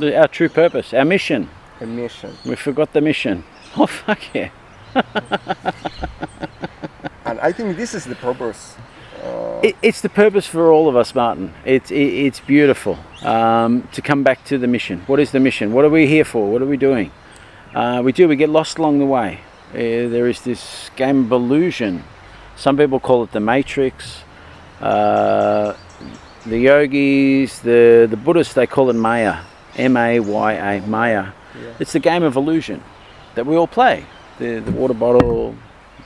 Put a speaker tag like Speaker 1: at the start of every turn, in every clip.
Speaker 1: Our true purpose, our mission.
Speaker 2: A mission.
Speaker 1: We forgot the mission. Oh, fuck yeah.
Speaker 2: And I think this is the purpose.
Speaker 1: It's the purpose for all of us, Martin. It's beautiful to come back to the mission. What is the mission? What are we here for? What are we doing? We get lost along the way. There is this game of illusion. Some people call it the Matrix. The yogis, the Buddhists, they call it Maya. M-A-Y-A, Maya.
Speaker 2: Yeah.
Speaker 1: It's the game of illusion that we all play. The water bottle,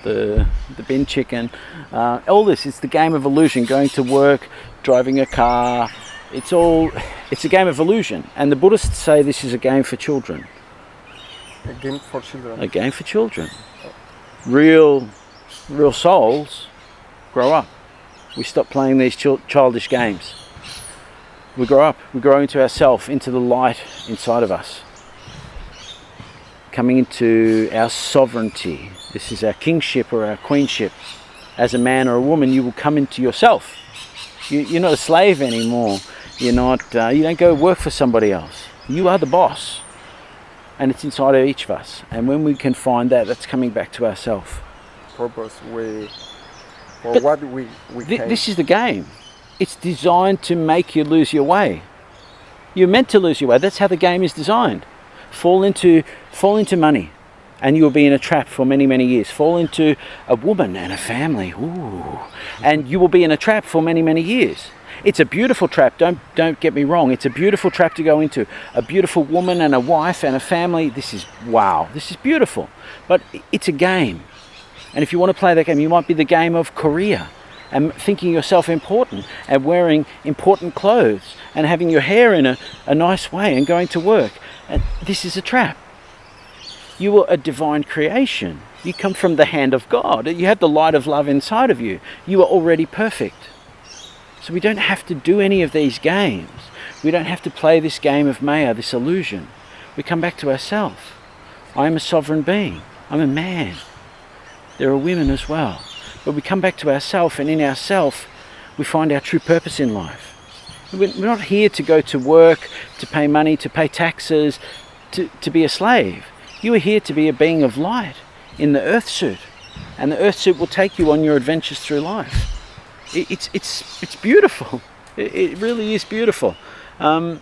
Speaker 1: the bin chicken, all this. It's the game of illusion. Going to work, driving a car. It's a game of illusion. And the Buddhists say this is a game for children.
Speaker 2: A game for children.
Speaker 1: A game for children. Real souls grow up. We stop playing these childish games. We grow up. We grow into ourself, into the light inside of us. Coming into our sovereignty. This is our kingship or our queenship. As a man or a woman, you will come into yourself. You're not a slave anymore. You're not. You don't go work for somebody else. You are the boss, and it's inside of each of us. And when we can find that, that's coming back to ourselves.
Speaker 2: Purpose. What we
Speaker 1: this is the game. It's designed to make you lose your way. You're meant to lose your way. That's how the game is designed. Fall into money, and you will be in a trap for many, many years. Fall into a woman and a family, and you will be in a trap for many, many years. It's a beautiful trap. Don't get me wrong. It's a beautiful trap to go into. A beautiful woman and a wife and a family. This is wow. This is beautiful, but it's a game. And if you want to play that game, you might be the game of career. And thinking yourself important and wearing important clothes and having your hair in a nice way and going to work. And this is a trap. You are a divine creation. You come from the hand of God. You have the light of love inside of you. You are already perfect. So we don't have to do any of these games. We don't have to play this game of Maya, this illusion. We come back to ourselves. I am a sovereign being. I'm a man. There are women as well. But we come back to ourselves, and in ourselves we find our true purpose in life. We're not here to go to work, to pay money, to pay taxes, to be a slave. You are here to be a being of light in the earth suit. And the earth suit will take you on your adventures through life. It's beautiful. It really is beautiful. But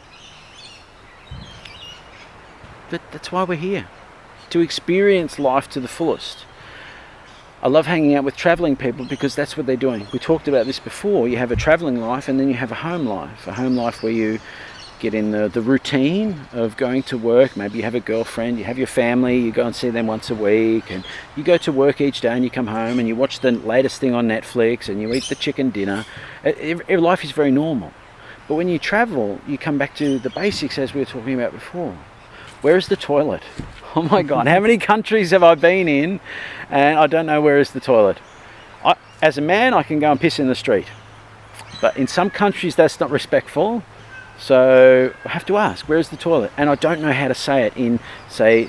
Speaker 1: that's why we're here. To experience life to the fullest. I love hanging out with travelling people because that's what they're doing. We talked about this before. You have a travelling life and then you have a home life. A home life where you get in the routine of going to work. Maybe you have a girlfriend, you have your family, you go and see them once a week, and you go to work each day and you come home and you watch the latest thing on Netflix and you eat the chicken dinner. Life is very normal. But when you travel, you come back to the basics as we were talking about before. Where is the toilet? Oh my God, how many countries have I been in and I don't know where is the toilet? As a man, I can go and piss in the street. But in some countries, that's not respectful. So I have to ask, where is the toilet? And I don't know how to say it in, say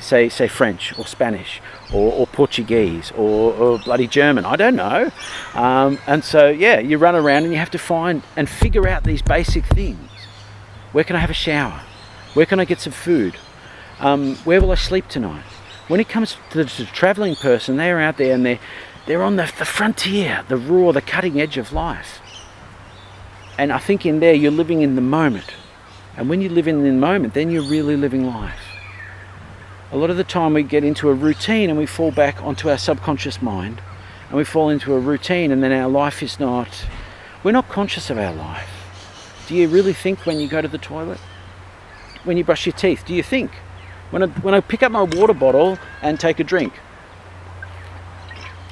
Speaker 1: French or Spanish or Portuguese or bloody German. I don't know. And so, yeah, you run around and you have to find and figure out these basic things. Where can I have a shower? Where can I get some food? Where will I sleep tonight? When it comes to the travelling person, they're out there and they're on the frontier, the raw, the cutting edge of life. And I think in there you're living in the moment. And when you live in the moment, then you're really living life. A lot of the time we get into a routine and we fall back onto our subconscious mind. And we fall into a routine and then our life is not... We're not conscious of our life. Do you really think when you go to the toilet? When you brush your teeth, do you think? When I pick up my water bottle and take a drink,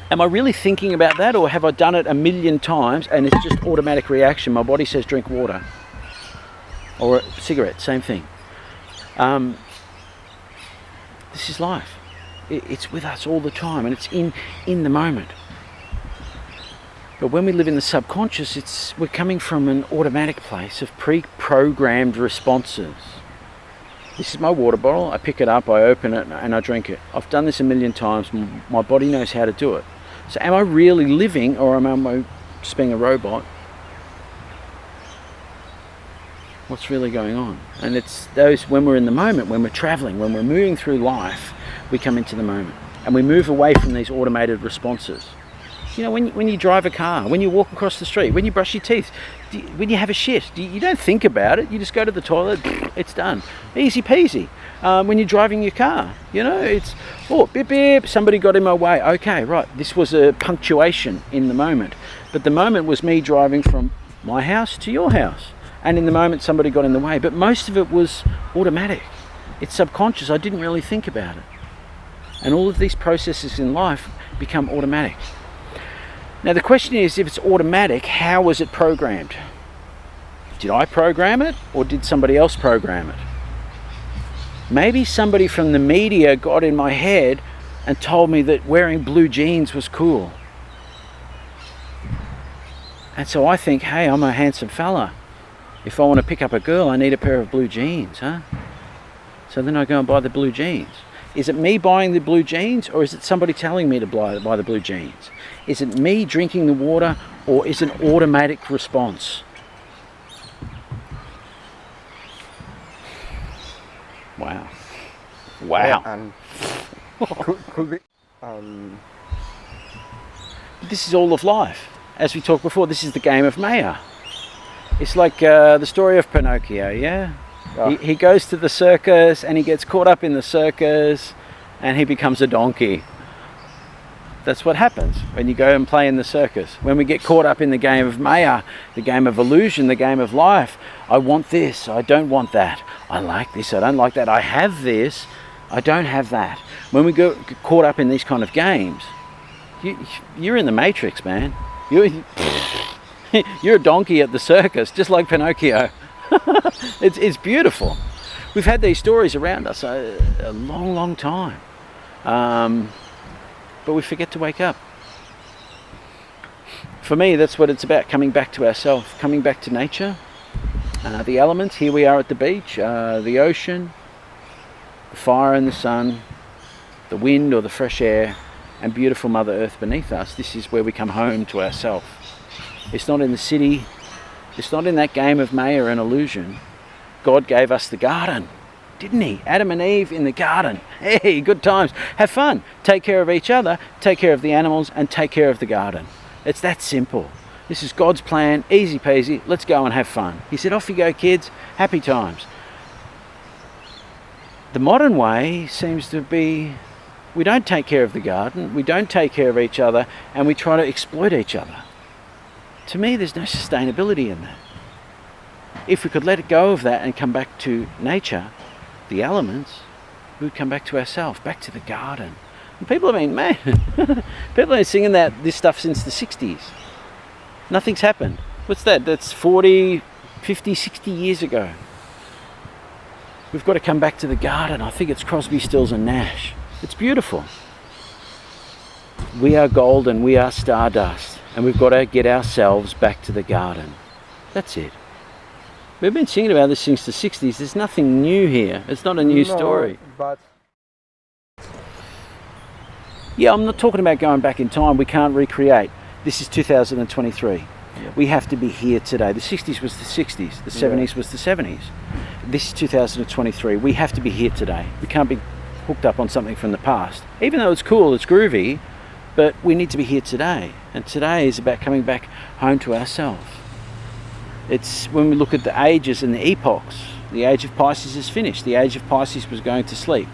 Speaker 1: am I really thinking about that, or have I done it a million times and it's just automatic reaction? My body says drink water. Or a cigarette, same thing. This is life. It's with us all the time and it's in the moment. But when we live in the subconscious, we're coming from an automatic place of pre-programmed responses. This is my water bottle, I pick it up, I open it and I drink it. I've done this a million times, my body knows how to do it. So am I really living, or am I just being a robot? What's really going on? And it's those, when we're in the moment, when we're traveling, when we're moving through life, we come into the moment and we move away from these automated responses. You know, when you drive a car, when you walk across the street, when you brush your teeth, when you have a shit, you don't think about it. You just go to the toilet, it's done. Easy peasy. When you're driving your car, you know, it's, oh, beep, beep, somebody got in my way. Okay, right, this was a punctuation in the moment. But the moment was me driving from my house to your house. And in the moment, somebody got in the way. But most of it was automatic. It's subconscious. I didn't really think about it. And all of these processes in life become automatic. Now the question is, if it's automatic, how was it programmed? Did I program it or did somebody else program it? Maybe somebody from the media got in my head and told me that wearing blue jeans was cool. And so I think, hey, I'm a handsome fella. If I want to pick up a girl, I need a pair of blue jeans, huh? So then I go and buy the blue jeans. Is it me buying the blue jeans or is it somebody telling me to buy the blue jeans? Is it me drinking the water or is it an automatic response? Wow. Wow.
Speaker 2: Yeah, and could be.
Speaker 1: This is all of life. As we talked before, this is the game of Maya. It's like the story of Pinocchio, yeah? He goes to the circus and he gets caught up in the circus and he becomes a donkey. That's what happens when you go and play in the circus. When we get caught up in the game of Maya, the game of illusion, the game of life, I want this, I don't want that. I like this, I don't like that. I have this, I don't have that. When we get caught up in these kind of games, you're in the Matrix, man. You're a donkey at the circus, just like Pinocchio. It's beautiful. We've had these stories around us a long, long time. But we forget to wake up. For me, that's what it's about, coming back to ourselves, coming back to nature, the elements. Here we are at the beach, the ocean, the fire and the sun, the wind or the fresh air, and beautiful Mother Earth beneath us. This is where we come home to ourselves. It's not in the city. It's not in that game of Maya and illusion. God gave us the garden, didn't he? Adam and Eve in the garden. Hey, good times. Have fun. Take care of each other, take care of the animals, and take care of the garden. It's that simple. This is God's plan, easy peasy. Let's go and have fun. He said, off you go, kids. Happy times. The modern way seems to be, we don't take care of the garden, we don't take care of each other, and we try to exploit each other. To me, there's no sustainability in that. If we could let it go of that and come back to nature, the elements, we would come back to ourselves, back to the garden. And people have been, man, people have been singing this stuff since the 60s. Nothing's happened. What's that? That's 40, 50, 60 years ago. We've got to come back to the garden. I think it's Crosby, Stills and Nash. It's beautiful. We are gold and we are stardust. And we've got to get ourselves back to the garden. That's it. We've been singing about this since the 60s. There's nothing new here. It's not a new story.
Speaker 2: But
Speaker 1: yeah, I'm not talking about going back in time. We can't recreate. This is 2023.
Speaker 2: Yeah.
Speaker 1: We have to be here today. The 60s was the 60s. The 70s was the 70s. This is 2023. We have to be here today. We can't be hooked up on something from the past. Even though it's cool, it's groovy, but we need to be here today. And today is about coming back home to ourselves. It's when we look at the ages and the epochs. The age of Pisces is finished. The age of Pisces was going to sleep.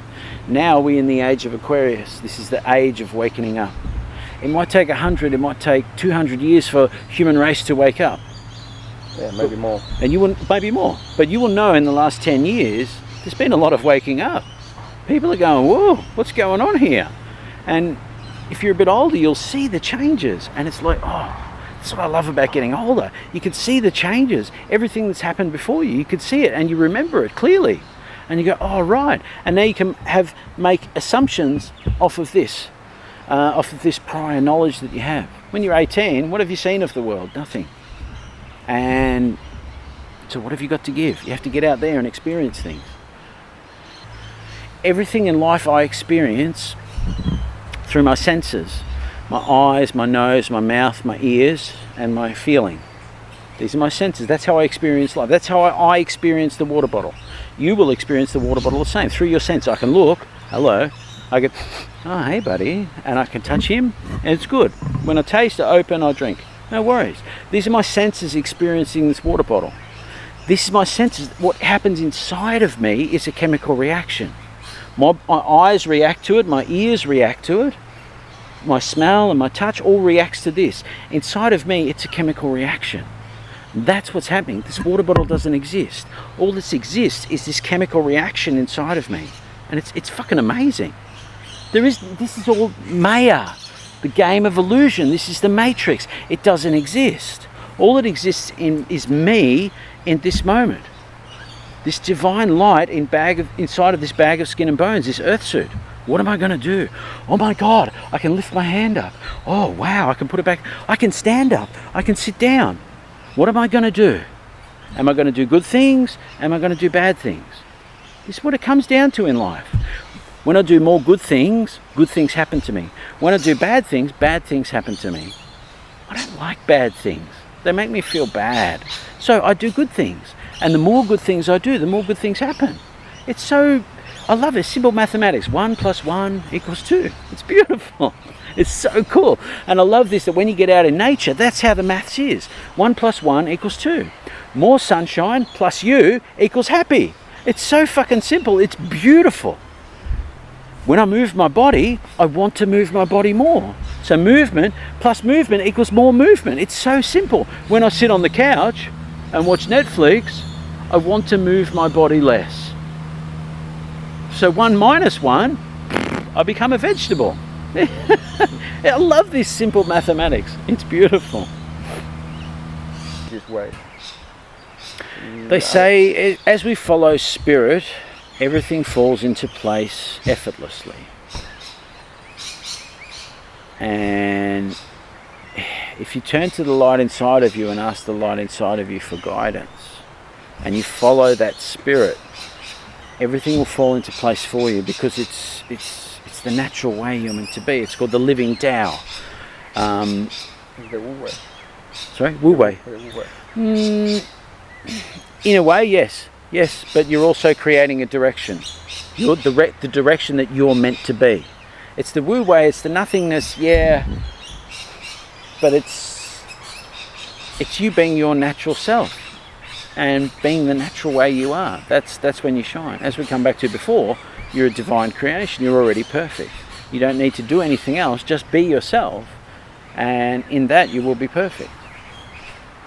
Speaker 1: Now we're in the age of Aquarius. This is the age of wakening up. It might take 100, it might take 200 years for human race to wake up.
Speaker 2: yeah, maybe more.
Speaker 1: And you will, maybe more. But you will know in the last 10 years, there's been a lot of waking up. People are going, whoa, what's going on here? And if you're a bit older, you'll see the changes. And it's like, oh, that's what I love about getting older. You can see the changes. Everything that's happened before you, you can see it and you remember it clearly. And you go, oh, right. And now you can make assumptions off of this prior knowledge that you have. When you're 18, what have you seen of the world? Nothing. And so what have you got to give? You have to get out there and experience things. Everything in life I experience through my senses. My eyes, my nose, my mouth, my ears, and my feeling. These are my senses. That's how I experience life. That's how I experience the water bottle. You will experience the water bottle the same, through your sense. I can look, hello, I get, oh, hey, buddy, and I can touch him, and it's good. When I taste, I open, I drink. No worries. These are my senses experiencing this water bottle. This is my senses. What happens inside of me is a chemical reaction. My eyes react to it, my ears react to it, my smell and my touch all reacts to this. Inside of me, it's a chemical reaction. That's what's happening. This water bottle doesn't exist. All that exists is this chemical reaction inside of me. And it's fucking amazing. This is all Maya, the game of illusion. This is the Matrix. It doesn't exist. All that exists is me in this moment. This divine light inside of this bag of skin and bones, this earth suit. What am I going to do? Oh my God, I can lift my hand up. Oh wow, I can put it back. I can stand up. I can sit down. What am I going to do? Am I going to do good things? Am I going to do bad things? This is what it comes down to in life. When I do more good things happen to me. When I do bad things happen to me. I don't like bad things. They make me feel bad. So I do good things. And the more good things I do, the more good things happen. I love it. Simple mathematics. 1 + 1 = 2. It's beautiful. It's so cool. And I love this, that when you get out in nature, that's how the maths is. 1 + 1 = 2. More sunshine plus you equals happy. It's so fucking simple. It's beautiful. When I move my body, I want to move my body more. So movement plus movement equals more movement. It's so simple. When I sit on the couch and watch Netflix, I want to move my body less. So 1 - 1, I become a vegetable. I love this simple mathematics. It's beautiful.
Speaker 2: This way.
Speaker 1: They say as we follow spirit, everything falls into place effortlessly. And if you turn to the light inside of you and ask the light inside of you for guidance, and you follow that spirit, everything will fall into place for you, because it's the natural way you're meant to be. It's called the living Tao.
Speaker 2: The Wu way.
Speaker 1: Sorry, Wu way.
Speaker 2: The Wu way.
Speaker 1: In a way, yes, but you're also creating a direction. You're the direction that you're meant to be. It's the Wu way. It's the nothingness, yeah, but it's you being your natural self and being the natural way you are. That's when you shine. As we come back to before, you're a divine creation. You're already perfect. You don't need to do anything else. Just be yourself, and in that you will be perfect.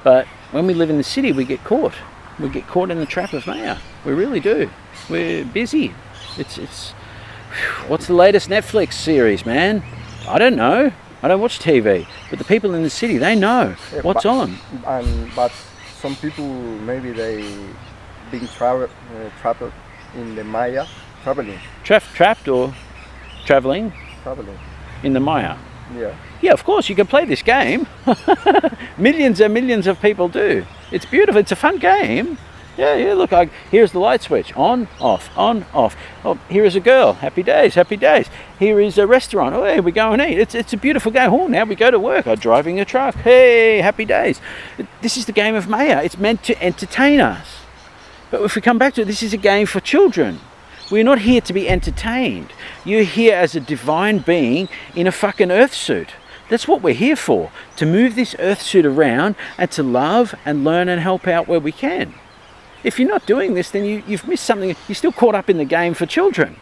Speaker 1: But when we live in the city, we get caught. We get caught in the trap of Maya. We really do. We're busy. It's what's the latest Netflix series, man? I don't know. I don't watch TV. But the people in the city, they know what's on.
Speaker 2: But some people, maybe they being trapped in the Maya, traveling.
Speaker 1: Trapped or traveling?
Speaker 2: Traveling.
Speaker 1: In the Maya.
Speaker 2: Yeah.
Speaker 1: Yeah, of course, you can play this game. Millions and millions of people do. It's beautiful. It's a fun game. Yeah, look, here's the light switch. On, off, on, off. Oh, here is a girl. Happy days, happy days. Here is a restaurant. Oh, hey, we go and eat. It's a beautiful game. Oh, now we go to work. I'm driving a truck. Hey, happy days. This is the game of Maya. It's meant to entertain us. But if we come back to it, this is a game for children. We're not here to be entertained. You're here as a divine being in a fucking earth suit. That's what we're here for. To move this earth suit around and to love and learn and help out where we can. If you're not doing this, then you've missed something. You're still caught up in the game for children.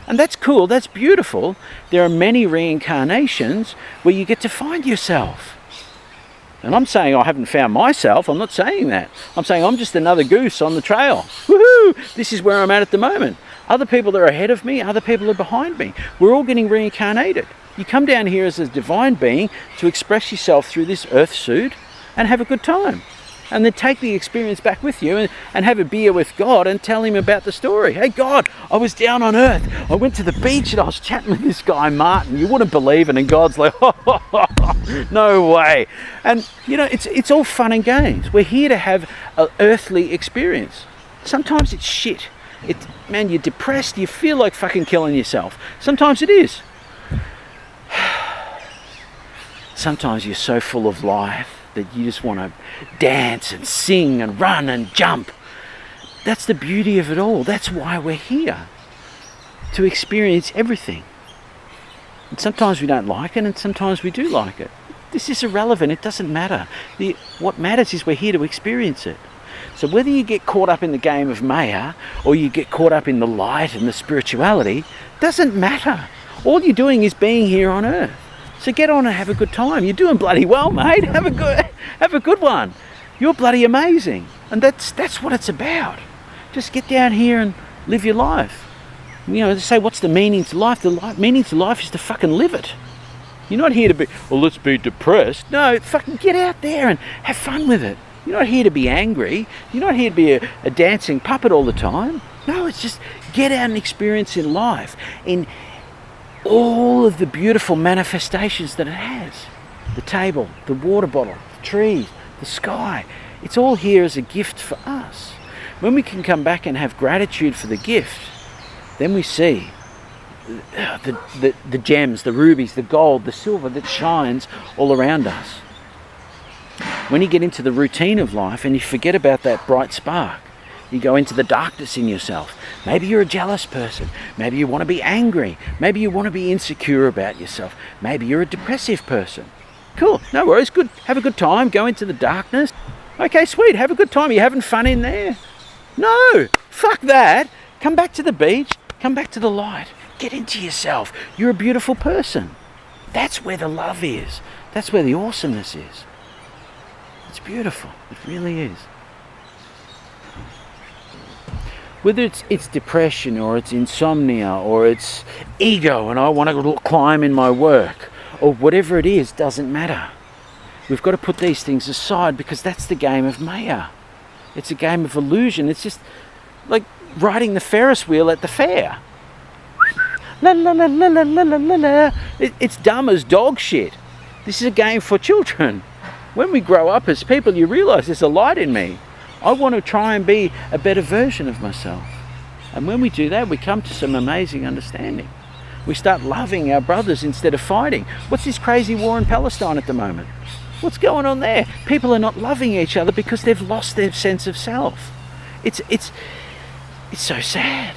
Speaker 1: And that's cool. That's beautiful. There are many reincarnations where you get to find yourself. And I'm saying I haven't found myself. I'm not saying that. I'm saying I'm just another goose on the trail. Woohoo! This is where I'm at the moment. Other people are ahead of me. Other people are behind me. We're all getting reincarnated. You come down here as a divine being to express yourself through this earth suit and have a good time. And then take the experience back with you and have a beer with God and tell him about the story. Hey God, I was down on earth. I went to the beach and I was chatting with this guy, Martin. You wouldn't believe it. And God's like, no way. And you know, it's all fun and games. We're here to have an earthly experience. Sometimes it's shit. Man, you're depressed. You feel like fucking killing yourself. Sometimes it is. Sometimes you're so full of life that you just want to dance and sing and run and jump. That's the beauty of it all. That's why we're here, to experience everything. And sometimes we don't like it, and sometimes we do like it. This is irrelevant. It doesn't matter. What matters is we're here to experience it. So whether you get caught up in the game of Maya or you get caught up in the light and the spirituality, doesn't matter. All you're doing is being here on earth. So get on and have a good time. You're doing bloody well, mate. Have a good one. You're bloody amazing. And that's what it's about. Just get down here and live your life. You know, they say, what's the meaning to life? The meaning to life is to fucking live it. You're not here to be, well, let's be depressed. No, fucking get out there and have fun with it. You're not here to be angry. You're not here to be a dancing puppet all the time. No, it's just get out and experience in life, in all of the beautiful manifestations that it has. The table, the water bottle, the trees, the sky. It's all here as a gift for us. When we can come back and have gratitude for the gift, then we see the gems, the rubies, the gold, the silver that shines all around us. When you get into the routine of life and you forget about that bright spark, you go into the darkness in yourself. Maybe you're a jealous person. Maybe you want to be angry. Maybe you want to be insecure about yourself. Maybe you're a depressive person. Cool, no worries, good. Have a good time, go into the darkness. Okay, sweet, have a good time. Are you having fun in there? No, fuck that. Come back to the beach, come back to the light. Get into yourself. You're a beautiful person. That's where the love is. That's where the awesomeness is. It's beautiful. It really is. Whether it's depression or it's insomnia or it's ego and I want to climb in my work or whatever it is, doesn't matter. We've got to put these things aside because that's the game of Maya. It's a game of illusion. It's just like riding the Ferris wheel at the fair. La la la la la la la la. It's dumb as dog shit. This is a game for children. When we grow up as people, you realise there's a light in me. I want to try and be a better version of myself. And when we do that, we come to some amazing understanding. We start loving our brothers instead of fighting. What's this crazy war in Palestine at the moment? What's going on there? People are not loving each other because they've lost their sense of self. It's so sad.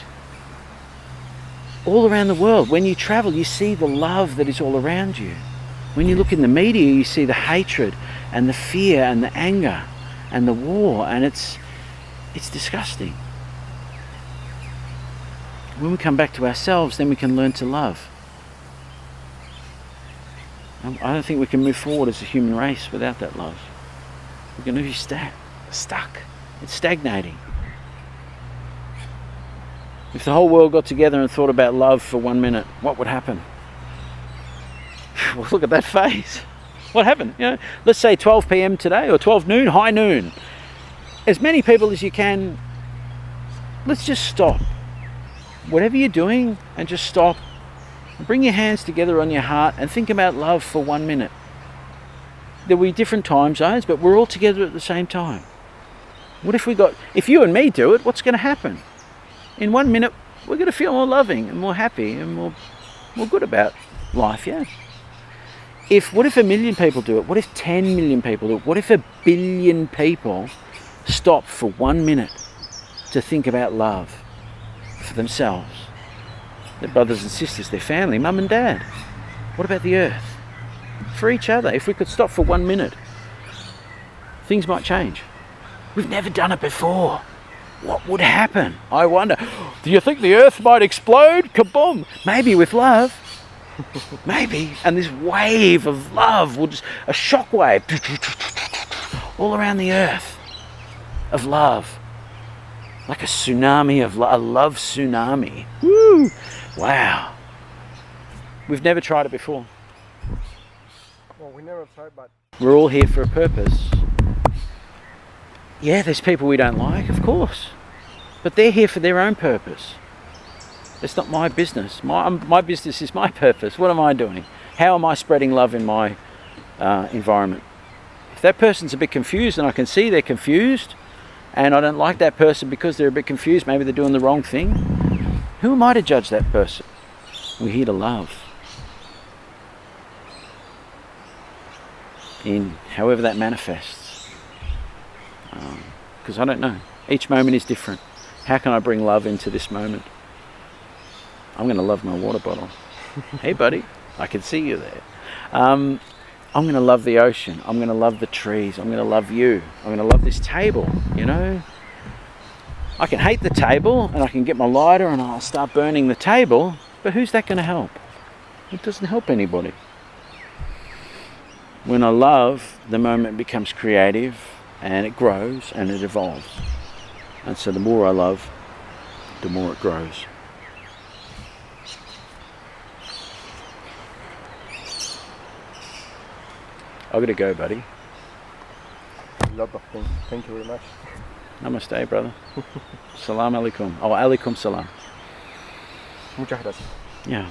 Speaker 1: All around the world, when you travel, you see the love that is all around you. When you look in the media, you see the hatred and the fear and the anger and the war, and it's disgusting. When we come back to ourselves, then we can learn to love. I don't think we can move forward as a human race without that love. We're going to be stuck. It's stagnating. If the whole world got together and thought about love for 1 minute, what would happen? Well, look at that face. What happened? You know, let's say 12 p.m. today or 12 noon, high noon. As many people as you can, let's just stop. Whatever you're doing, and just stop. Bring your hands together on your heart and think about love for 1 minute. There will be different time zones, but we're all together at the same time. What if you and me do it, what's going to happen? In 1 minute, we're going to feel more loving and more happy and more good about life, yeah? What if 1 million people do it? What if 10 million people do it? What if 1 billion people stop for 1 minute to think about love for themselves, their brothers and sisters, their family, mum and dad? What about the earth? For each other. If we could stop for 1 minute, things might change. We've never done it before. What would happen? I wonder. Do you think the earth might explode? Kaboom! Maybe with love. Maybe. And this wave of love will just, a shockwave all around the earth of love. Like a tsunami of love, a love tsunami. Woo! Wow. We've never tried it before.
Speaker 2: Well, we never tried, but
Speaker 1: we're all here for a purpose. Yeah, there's people we don't like, of course. But they're here for their own purpose. It's not my business. My business is my purpose. What am I doing? How am I spreading love in my environment? If that person's a bit confused and I can see they're confused and I don't like that person because they're a bit confused, maybe they're doing the wrong thing, who am I to judge that person? We're here to love. in however that manifests. Because I don't know. Each moment is different. How can I bring love into this moment? I'm going to love my water bottle. Hey buddy, I can see you there. I'm going to love the ocean. I'm going to love the trees. I'm going to love you. I'm going to love this table, you know. I can hate the table and I can get my lighter and I'll start burning the table, but who's that going to help? It doesn't help anybody. When I love, the moment becomes creative and it grows and it evolves. And so the more I love, the more it grows. I've got to go, buddy.
Speaker 2: A lot of things. Thank you very much.
Speaker 1: Namaste, brother. Salam alaikum. Oh, alaikum salam.
Speaker 2: Muchas gracias.
Speaker 1: Yeah.